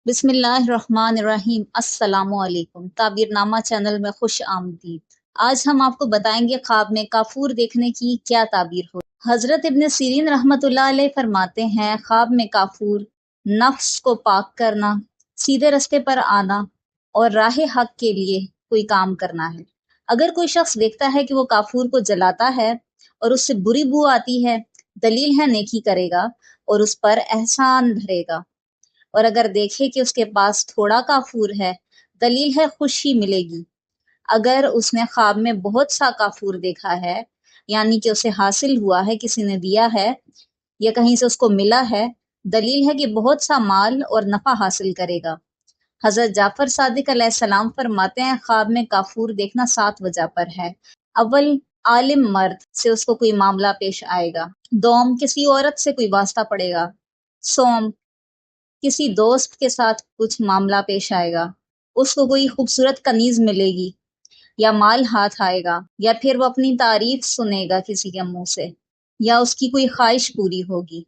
بسم اللہ الرحمن الرحیم۔ السلام علیکم۔ تعبیر نامہ چینل میں خوش آمدید۔ آج ہم آپ کو بتائیں گے خواب میں کافور دیکھنے کی کیا تعبیر ہو۔ حضرت ابن سیرین رحمۃ اللہ علیہ فرماتے ہیں، خواب میں کافور نفس کو پاک کرنا، سیدھے رستے پر آنا اور راہ حق کے لیے کوئی کام کرنا ہے۔ اگر کوئی شخص دیکھتا ہے کہ وہ کافور کو جلاتا ہے اور اس سے بری بو آتی ہے، دلیل ہے نیکی کرے گا اور اس پر احسان بھرے گا، اور اگر دیکھے کہ اس کے پاس تھوڑا کافور ہے، دلیل ہے خوشی ملے گی۔ اگر اس نے خواب میں بہت سا کافور دیکھا ہے، یعنی کہ اسے حاصل ہوا ہے، کسی نے دیا ہے یا کہیں سے اس کو ملا ہے، دلیل ہے کہ بہت سا مال اور نفع حاصل کرے گا۔ حضرت جعفر صادق علیہ السلام فرماتے ہیں، خواب میں کافور دیکھنا 7 وجہ پر ہے۔ اول، عالم مرد سے اس کو کوئی معاملہ پیش آئے گا۔ دوم، کسی عورت سے کوئی واسطہ پڑے گا۔ سوم، کسی دوست کے ساتھ کچھ معاملہ پیش آئے گا، اس کو کوئی خوبصورت کنیز ملے گی یا مال ہاتھ آئے گا، یا پھر وہ اپنی تعریف سنے گا کسی کے منہ سے، یا اس کی کوئی خواہش پوری ہوگی۔